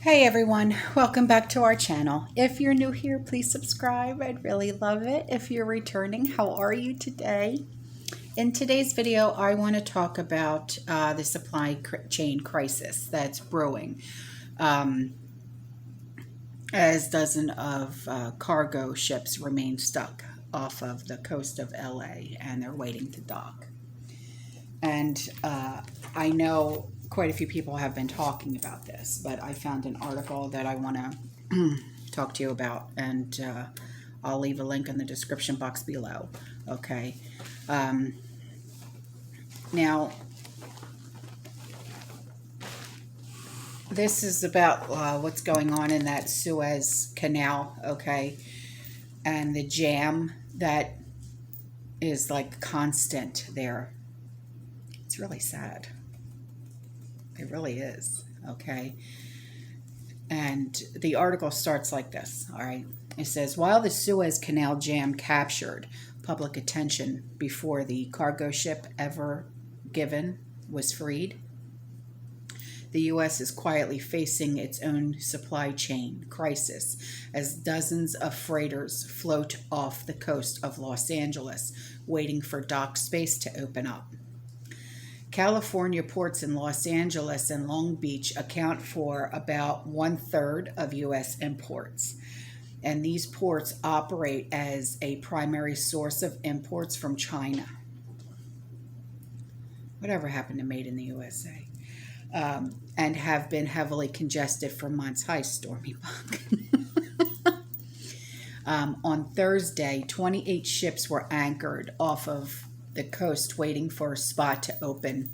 Hey everyone, welcome back to our channel. If you're new here, please subscribe. I'd really love it. If you're returning, how are you today? In today's video, I want to talk about the supply chain crisis that's brewing, um, as dozens of cargo ships remain stuck off of the coast of LA and they're waiting to dock. And I know quite a few people have been talking about this, but I found an article that I want to talk to you about, and I'll leave a link in the description box below. Okay. Um, Now, this is about what's going on in that Suez Canal, okay, and the jam that is like constant there. It's really sad. It really is, okay. And the article starts like this, all right? It says, while the Suez Canal jam captured public attention before the cargo ship Ever Given was freed, the U.S. is quietly facing its own supply chain crisis as dozens of freighters float off the coast of Los Angeles, waiting for dock space to open up. California ports in Los Angeles and Long Beach account for about 1/3 of U.S. imports. And these ports operate as a primary source of imports from China. Whatever happened to Made in the USA? And have been heavily congested for months. Hi, Stormy Bug. On Thursday, 28 ships were anchored off of the coast waiting for a spot to open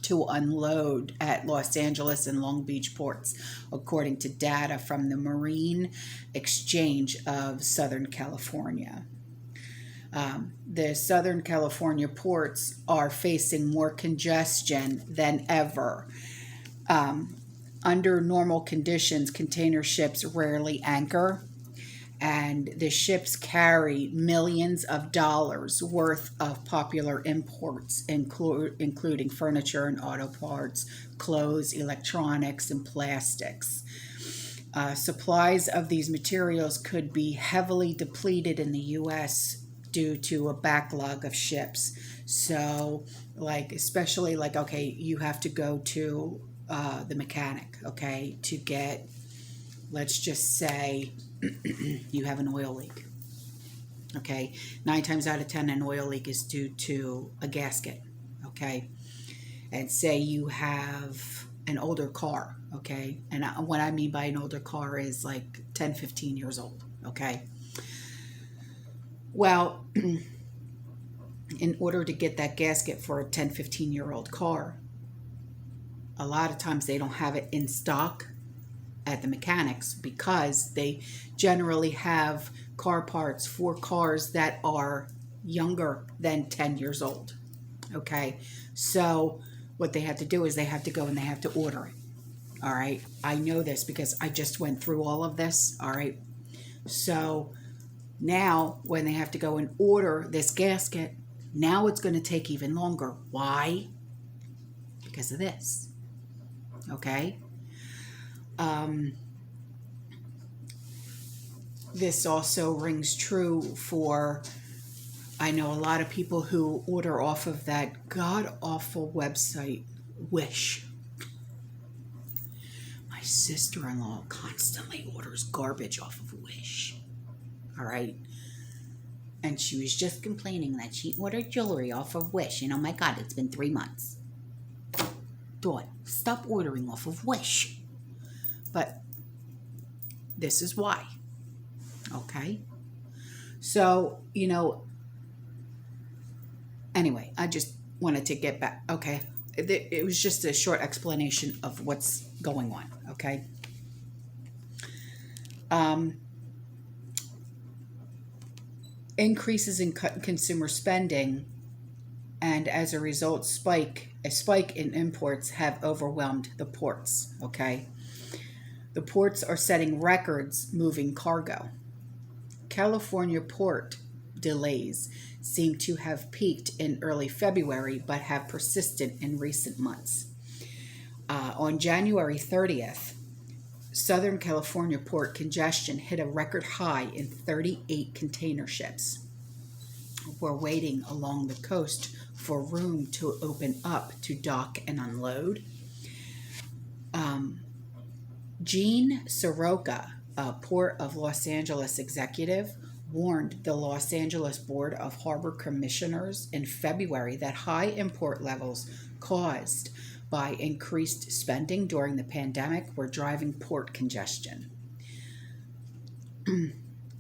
to unload at Los Angeles and Long Beach ports, according to data from the Marine Exchange of Southern California. The Southern California ports are facing more congestion than ever. Under normal conditions, container ships rarely anchor, and the ships carry millions of dollars worth of popular imports, including furniture and auto parts, clothes, electronics, and plastics. Supplies of these materials could be heavily depleted in the U.S. due to a backlog of ships. So, especially okay, you have to go to the mechanic, okay, to get, let's just say, you have an oil leak. Okay, 9 times out of 10, an oil leak is due to a gasket. Okay, and say you have an older car. Okay, and what I mean by an older car is like 10, 15 years old. Okay, well, in order to get that gasket for a 10, 15-year-old car, a lot of times they don't have it in stock at the mechanics because they generally have car parts for cars that are younger than 10 years old. Okay, so what they have to do is they have to go and they have to order it. All right, I know this because I just went through all of this. All right, so now when they have to go and order this gasket, now it's going to take even longer. Why? Because of this. Okay. This also rings true for, I know a lot of people who order off of that god-awful website, Wish. My sister-in-law constantly orders garbage off of Wish. All right. And she was just complaining that she ordered jewelry off of Wish. And oh my God, it's been 3 months. Dawn, stop ordering off of Wish. But this is why. Okay. So, anyway, I just wanted to get back. Okay. It was just a short explanation of what's going on. Okay. Increases in consumer spending and as a result, a spike in imports have overwhelmed the ports. Okay. The ports are setting records moving cargo. California port delays seem to have peaked in early February but have persisted in recent months. On January 30th, Southern California port congestion hit a record high in 38 container ships. Were waiting along the coast for room to open up to dock and unload. Gene Soroka, a Port of Los Angeles executive, warned the Los Angeles Board of Harbor Commissioners in February that high import levels caused by increased spending during the pandemic were driving port congestion.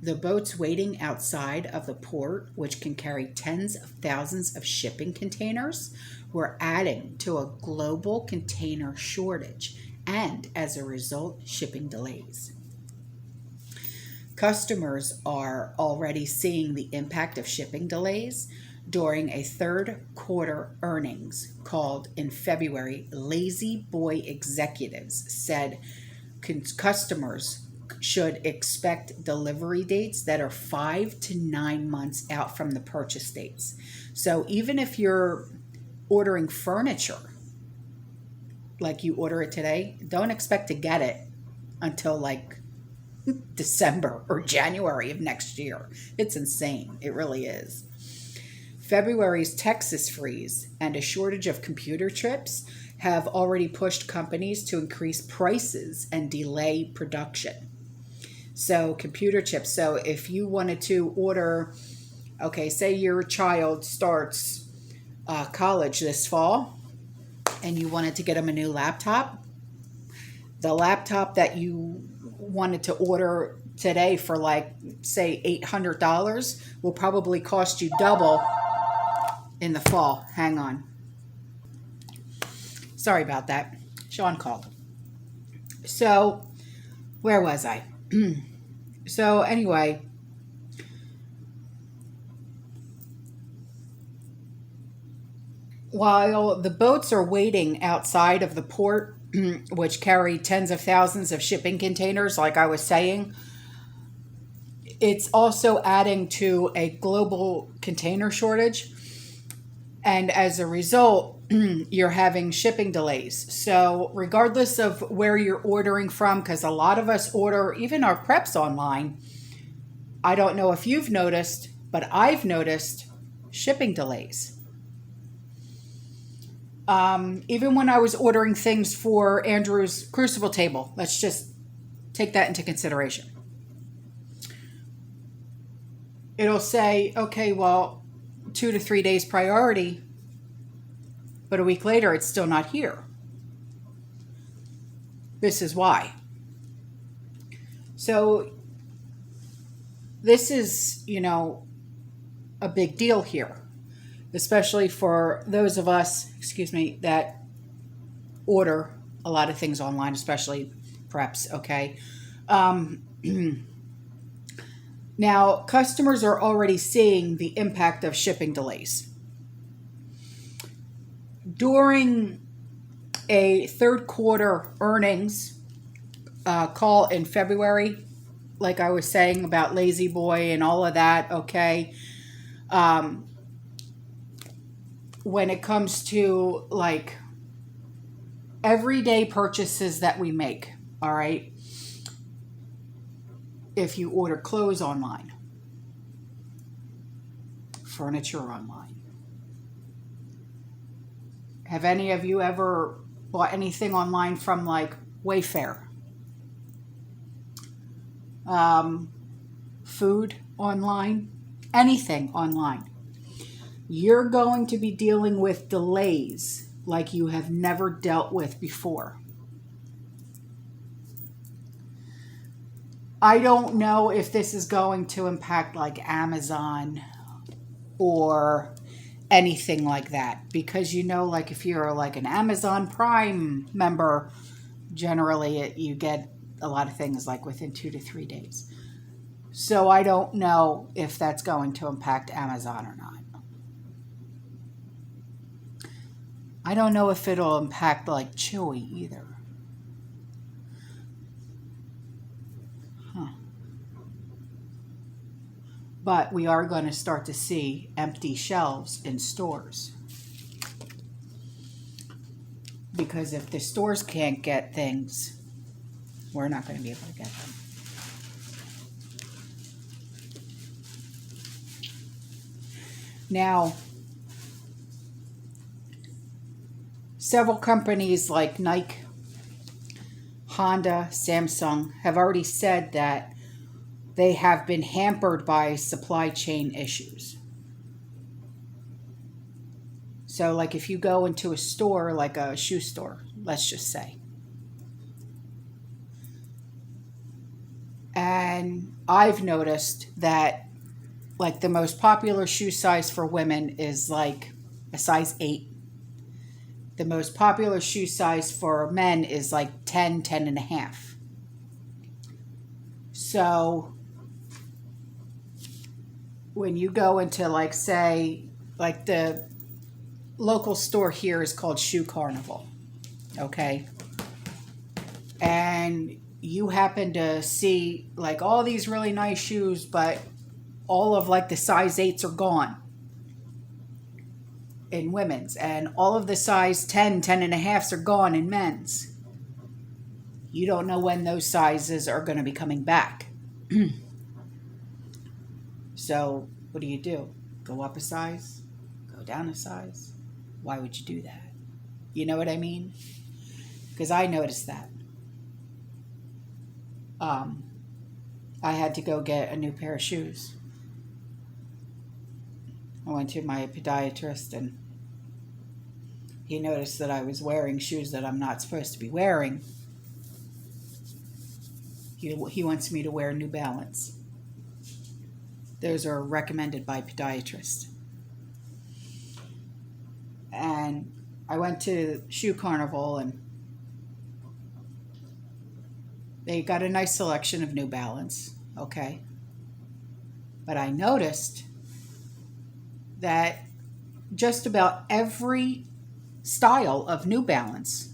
The boats waiting outside of the port, which can carry tens of thousands of shipping containers, were adding to a global container shortage and, as a result, shipping delays. Customers are already seeing the impact of shipping delays. During a third quarter earnings called in February, La-Z-Boy executives said customers should expect delivery dates that are 5 to 9 months out from the purchase dates. So even if you're ordering furniture, like you order it today, don't expect to get it until like December or January of next year. It's insane. It really is. February's Texas freeze and a shortage of computer chips have already pushed companies to increase prices and delay production. So computer chips. So if you wanted to order, okay, say your child starts college this fall and you wanted to get them a new laptop, the laptop that you wanted to order today for like, say, $800 will probably cost you double in the fall. Hang on. Sorry about that. Sean called. So, where was I? So, anyway, while the boats are waiting outside of the port, which carry tens of thousands of shipping containers, like I was saying, it's also adding to a global container shortage. And as a result, you're having shipping delays. So regardless of where you're ordering from, because a lot of us order even our preps online, I don't know if you've noticed, but I've noticed shipping delays. Even when I was ordering things for Andrew's Crucible table, let's just take that into consideration. It'll say, okay, well, 2 to 3 days priority, but a week later, it's still not here. This is why. So this is, a big deal here, especially for those of us, that order a lot of things online, especially preps, okay? Now, customers are already seeing the impact of shipping delays. During a third quarter earnings call in February, like I was saying about La-Z-Boy and all of that, okay? When it comes to like everyday purchases that we make, all right? If you order clothes online, furniture online. Have any of you ever bought anything online from like Wayfair? Food online? Anything online. You're going to be dealing with delays like you have never dealt with before. I don't know if this is going to impact like Amazon or anything like that, because like if you're like an Amazon Prime member, generally you get a lot of things like within 2 to 3 days. So I don't know if that's going to impact Amazon or not. I don't know if it'll impact like Chewy either. But we are going to start to see empty shelves in stores. Because if the stores can't get things, We're not going to be able to get them. Now, several companies like Nike, Honda, Samsung have already said that they have been hampered by supply chain issues. So like if you go into a store, like a shoe store, let's just say, and I've noticed that like the most popular shoe size for women is like a size 8. The most popular shoe size for men is like 10, 10 and a half. So when you go into like, say, like the local store here is called Shoe Carnival, okay? And you happen to see like all these really nice shoes, but all of like the size 8s are gone in women's, and all of the size 10, 10 and a halfs are gone in men's. You don't know when those sizes are going to be coming back. So what do? Go up a size? Go down a size? Why would you do that? You know what I mean? Because I noticed that. I had to go get a new pair of shoes. I went to my podiatrist and he noticed that I was wearing shoes that I'm not supposed to be wearing. He wants me to wear New Balance. Those are recommended by podiatrists. And I went to Shoe Carnival and they got a nice selection of New Balance, okay? But I noticed that just about every style of New Balance,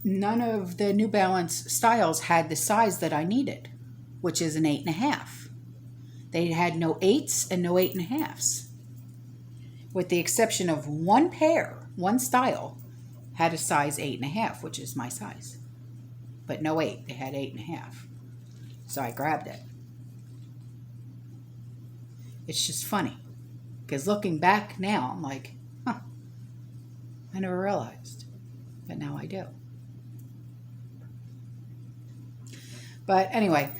none of the New Balance styles had the size that I needed, which is an 8.5. They had no 8s and no 8.5s. With the exception of one pair, one style had a size 8.5, which is my size. But no 8, they had 8.5. So I grabbed it. It's just funny. Because looking back now, I'm like, I never realized. But now I do. But anyway,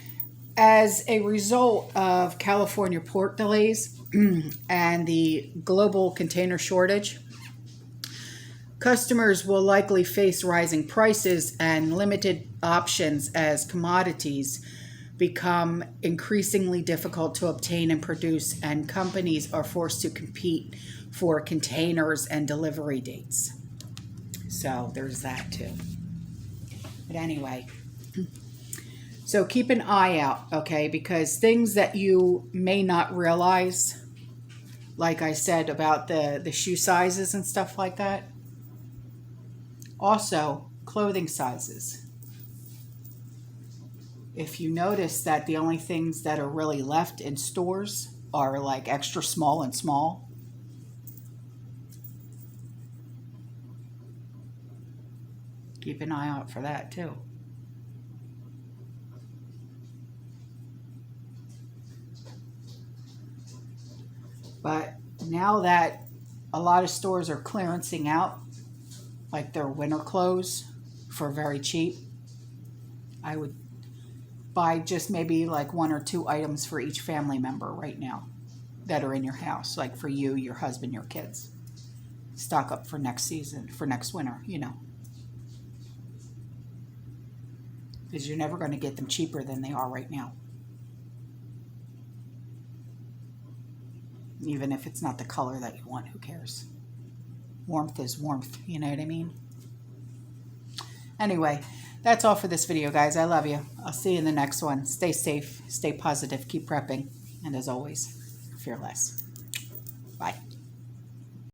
as a result of California port delays and the global container shortage, customers will likely face rising prices and limited options as commodities become increasingly difficult to obtain and produce, and companies are forced to compete for containers and delivery dates. So there's that too. But anyway, so keep an eye out, okay? Because things that you may not realize, like I said about the shoe sizes and stuff like that. Also, clothing sizes. If you notice that the only things that are really left in stores are like extra small and small, keep an eye out for that too. But now that a lot of stores are clearancing out like their winter clothes for very cheap, I would buy just maybe like 1 or 2 items for each family member right now that are in your house, like for you, your husband, your kids. Stock up for next season, for next winter, you know. Because you're never going to get them cheaper than they are right now. Even if it's not the color that you want, who cares? Warmth is warmth, you know what I mean? Anyway, that's all for this video, guys. I love you. I'll see you in the next one. Stay safe, stay positive, keep prepping, and as always, fear less. Bye.